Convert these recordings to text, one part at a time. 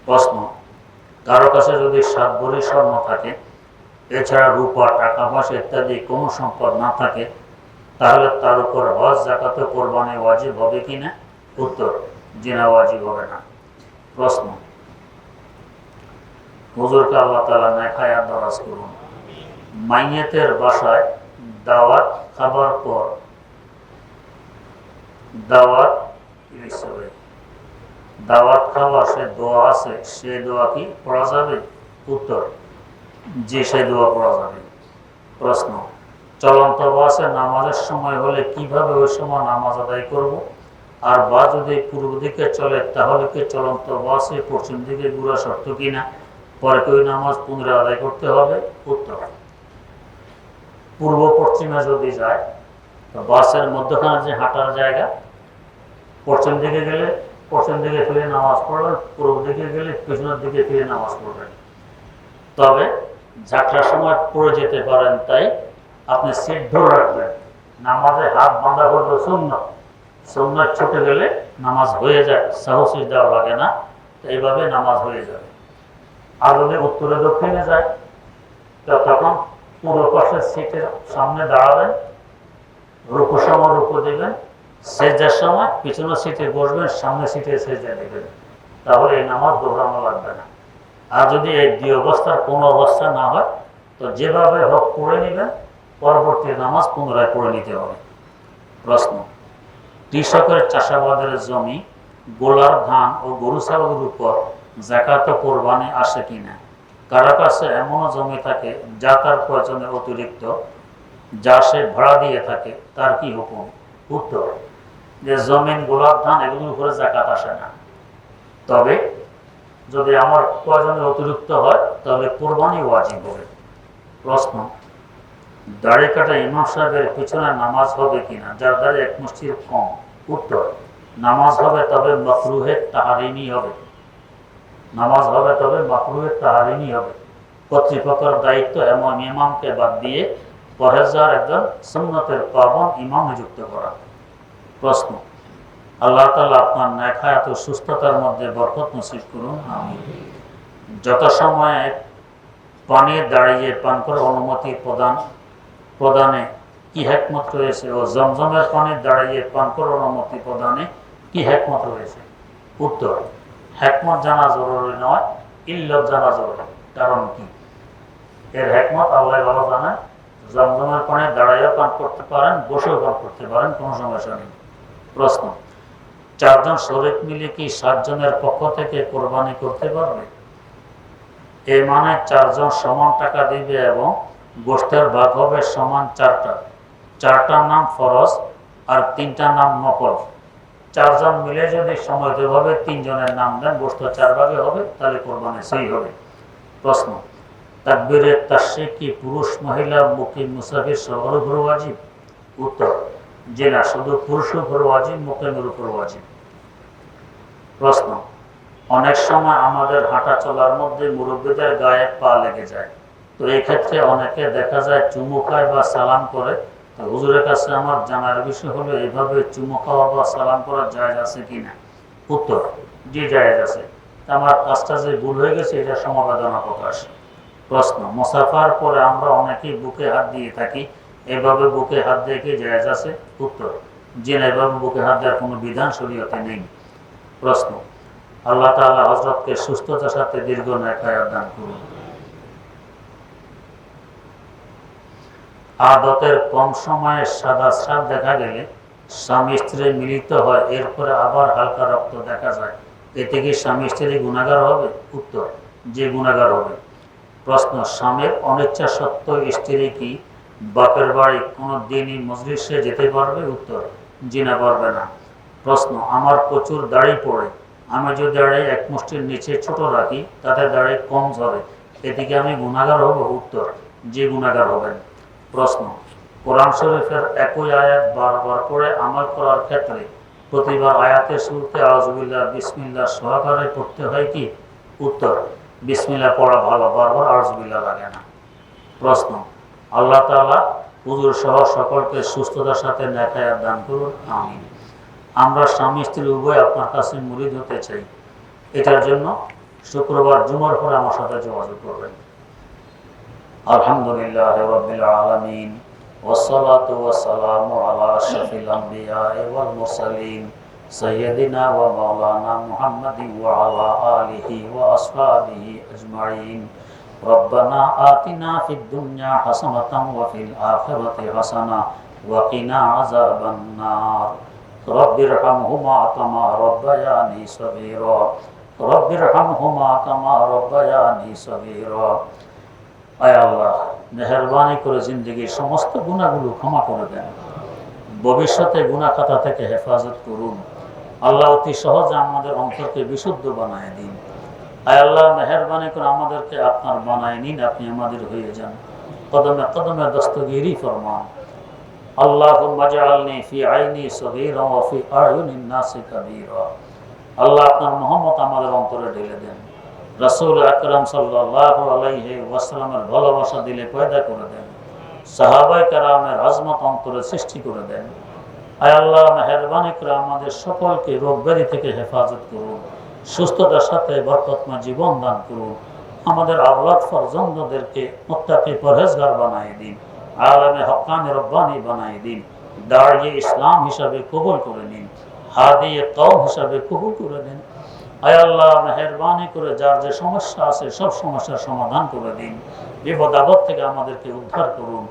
প্রশ্ন, কারো কাছে যদি 7 ভরি স্বর্ণ থাকে, এছাড়া রূপা, টাকা পয়সা ইত্যাদি কোনো সম্পদ না থাকে, তাহলে তার উপর হজ, যাকাত ও কোরবানি ওয়াজিব হবে কিনা? উত্তর, জি না, ওয়াজিব হবে না। প্রশ্ন, হুজুরকে আল্লাহ তাআলা নেক হায়াত দারাজ করুন। মাইয়াতের বাসায় দাওয়াত খাবার পর দাওয়াত খাওয়া সে দোয়া আছে, সে দোয়া কি পড়া যাবে? উত্তর, জি, সে দোয়া পড়া যাবে। প্রশ্ন, চলন্ত বাসে নামাজের সময় হলে কিভাবে ওই সময় নামাজ আদায় করব? আর বা যদি পূর্ব দিকে চলে, তাহলে কি চলন্ত বাসে পশ্চিম দিকে ঘোরা শর্ত কিনা? পরে কি ওই নামাজ পুনরায় আদায় করতে হবে? উত্তর, পূর্ব পশ্চিমে যদি যায়, তো বাসের মধ্যখানে যে হাঁটার জায়গা, পশ্চিম দিকে গেলে পশ্চিম দিকে ফিরে নামাজ পড়বেন, পূর্ব দিকে গেলে পিছনের দিকে ফিরে নামাজ পড়বেন। তবে যাত্রার সময় পড়ে যেতে পারেন, তাই আপনি সিট ধরে রাখবেন। নামাজে হাত বাঁধা করলে সুন্নাত ছুটে গেলে নামাজ হয়ে যায়, সাহসী দেওয়া লাগে না, এইভাবে নামাজ হয়ে যাবে। আর যদি উত্তরে দক্ষিণে যায়, তো তখন পূর্ব পাশের সিটের সামনে দাঁড়াবেন, রুকু সময় রুকু দেবেন, সেজদার সময় পিছনের সিটে বসবেন, সামনে সিটে সেজদা দেবেন। তাহলে এই নামাজ দোহরানো লাগবে না। আর যদি এই দুই অবস্থার কোনো অবস্থা না হয়, তো যেভাবে হোক পড়ে নেবেন, পরবর্তী নামাজ পুনরায় পড়ে নিতে হবে। প্রশ্ন, কৃষকের চাষাবাদের জমি, গোলার ধান ও গরু ছাগলের উপর যাকাত ও কোরবানি আসে কিনা? কারো কাছে এমনও জমি থাকে যা তার প্রয়োজনে অতিরিক্ত, যা সে ভাড়া দিয়ে থাকে, তার কি হুকুম? উত্তর, যে জমিন, গোলাপ, ধান এগুলোর উপরে যাকাত আসে না। তবে যদি আমার প্রয়োজনে অতিরিক্ত হয়, তাহলে কোরবানি ওয়াজিব হবে। প্রশ্ন, দাড়ি কাটা ইমাম সাহেবের পিছনে নামাজ হবে কিনা যার দাড়ি 1 মুষ্টির কম? উত্তর, নামাজ হবে, তবে মাকরুহে তাহরিমি হবে। নামাজ হবে, তবে মাকরুহে তাহরিমি হবে। কর্তৃপক্ষের দায়িত্ব এমন ইমামকে বাদ দিয়ে পরহেজগার একজন সুন্নতের পাবন ইমাম নিযুক্ত করা। প্রশ্ন, আল্লাহ তাআলা আপনার নেক হায়াত ও সুস্থতার মধ্যে বরকত নসিব করুন, আমিন। যত সময়ে পানি দাঁড়িয়ে পান করার অনুমতি প্রদানে কি হিকমত রয়েছে, ও জমজমের পানি দাঁড়িয়ে পান করার অনুমতি প্রদানে কি হিকমত রয়েছে? উত্তর, হিকমত জানা জরুরি নয়, ইল্লত জানা জরুরি। কারণ কি? এর হিকমত আল্লাহ ভালো জানেন। জমজমের পানি দাঁড়াইয়া পান করতে পারেন, বসেও পান করতে পারেন, কোনো সমস্যা নেই। প্রশ্ন, 4 জন শরীক মিলে কি 7 জনের পক্ষ থেকে কোরবানি করতে পারবে? এই মানে 4 জন সমান টাকা দিবে এবং গোশতের ভাগ হবে সমান 4টার নাম ফরজ আর 3টার নাম নফল। 4 জন মিলে যদি সময়ভাবে 3 জনের নাম দেন, গোশত 4 ভাগে হবে, তাহলে কোরবানি সই হবে। প্রশ্ন, তাকবীরে তাশরিক কি পুরুষ, মহিলা, মুকিম, মুসাফির সবার উপর ওয়াজিব? উত্তর, জি না, শুধু পুরুষের উপর ওয়াজিব, মুকিমের উপর ওয়াজিব। প্রশ্ন, অনেক সময় আমাদের হাঁটা চলার মধ্যে মুরব্বীদের গায়ে পা লেগে যায়, তো এই ক্ষেত্রে অনেকে দেখা যায় চুমু খায় বা সালাম করে। তো হুজুরের কাছে আমার জানার বিষয় হলো, এইভাবে চুমু খাওয়া বা সালাম করা জায়েজ আছে কিনা? উত্তর, জি, জায়েজ আছে। আমার কাজটা যে ভুল হয়ে গেছে, এটা সমবেদনা প্রকাশ। প্রশ্ন, মুসাফার পরে আমরা অনেকেই বুকে হাত দিয়ে থাকি, এভাবে বুকে হাত দিয়ে কি জায়েজ আছে? উত্তর, জি না, এভাবে বুকে হাত দেওয়ার কোনো বিধান শরীয়তে নেই। প্রশ্ন, আল্লাহ তাআলা হযরতকে সুস্থতার সাথে দীর্ঘ নেক হায়াত দান করুন। আদতের কম সময়ে সাদা স্রাব দেখা গেলে স্বামী স্ত্রী মিলিত হয়, এরপরে আবার হালকা রক্ত দেখা যায়, এতে কি স্বামী স্ত্রী গুনাহগার হবে? উত্তর, যে গুনাহগার হবে। প্রশ্ন, স্বামীর অনিচ্ছা সত্ত্বেও স্ত্রী কি বাপের বাড়ি কোনো দিনই মজলিসে যেতে পারবে? উত্তর, জি না, পারবে না। প্রশ্ন, আমার প্রচুর দাড়ি পড়ে, আমি যদি দাড়ি 1 মুষ্টির নিচে ছোট রাখি, তাতে দাড়ি কম ঝরে, এদিকে আমি গুনাহগার হব? উত্তর, যে গুনাহগার হবেন। প্রশ্ন, কোরআন শরীফের একই আয়াত বারবার করে আমল করার ক্ষেত্রে প্রতিবার আয়াতের শুরুতে আউযুবিল্লাহ, বিসমিল্লাহ সহকারে পড়তে হয় কি? উত্তর, বিসমিল্লাহ পড়া ভালো, বারবার আউযুবিল্লাহ লাগে না। প্রশ্ন, আল্লাহ তাআলা হুজুর সহ সকলকে সুস্থতার সাথে নেক হায়াত দান করুন, আমিন। আমরা স্বামী স্ত্রী উভয় আপনার কাছে মুরিদ হতে চাই। এটার জন্য শুক্রবার জুমার পরে আমার সাথে যোগাযোগ করবেন। আলহামদুলিল্লাহ রাব্বিল আলামিন ওয়াসসালাতু ওয়াসসালামু আলা আশরাফিল আমবিয়া ওয়াল মুরসালিন সাইয়্যিদিনা ওয়া মাওলানা মুহাম্মাদিন ওয়া আলা আলিহি ওয়া আসহাবিহি আজমাইন। রব্বানা আতিনা ফিদ দুনিয়া হাসানাতাও ওয়া ফিল আখিরাতি হাসানাহ ওয়া কিনা আযাবান নার। রব্বিরহামহুমা কামা রাব্বায়ানি সগীরা। রব্বিরহামহুমা কামা রাব্বায়ানি সগীরা। আয় আল্লাহ, মেহেরবানি করে জিন্দেগির সমস্ত গুনাহগুলো ক্ষমা করে দেন, ভবিষ্যতে গুনাহ খাতা থেকে হেফাজত করুন। আল্লাহ অতি সহজে আমাদের অন্তরকে বিশুদ্ধ বানায় দিন। আয় আল্লাহ, মেহেরবানি করে আমাদেরকে আপনার বানায় নিন, আপনি আমাদের হয়ে যান। কদমে কদমে দস্তগিরি ফরমান। আল্লাহুম্মা জাআলনি ফি আইনি সগীরা ওয়া ফি আয়ুনিন নাসি কাবীরা। আল্লাহ, আপনার মহব্বত আমাদের অন্তরে ঢেলে দেন। রাসূল আকরাম সাল্লাল্লাহু আলাইহি ওয়াসাল্লামের ভালোবাসা দিলে পয়দা করে দেন। সাহাবায়ে কেরামের আজমত অন্তরে সৃষ্টি করে দেন। আয় আল্লাহ, মেহেরবানি করে আমাদের সকলকে রোগ ব্যাধি থেকে হেফাজত করুন, সুস্থতার সাথে বরকতময় জীবন দান করুন। আমাদের আওলাদ ফরজন্দদেরকে মুত্তাকি পরহেজগার বানায় দিন, আলেমে হক্কানি রব্বানি বানায় দিন, দাঁড়িয়ে ইসলাম হিসাবে কবুল করে নিন, হাদি কওম হিসাবে কবুল করে দিন। আয় আল্লাহ, মেহেরবানি করে যার যে সমস্যা আছে সব সমস্যার সমাধান করে দিন। বিপদ আপদ থেকে আমাদেরকে উদ্ধার করুন।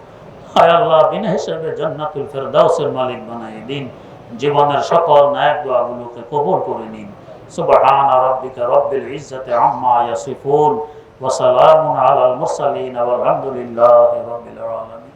আয় আল্লাহ, বিনা হিসাবে জান্নাতুল ফেরদাউসের মালিক বানিয়ে দিন। জীবনের সকল ন্যায় দোয়াগুলোকে কবুল করে নিন। সুবহান রাব্বিকা রাব্বিল ইজ্জাতি আম্মা ইয়াসিফুন ওয়া সালামুন আলাল মুরসালিন ওয়া আলহামদুলিল্লাহি রাব্বিল আলামিন।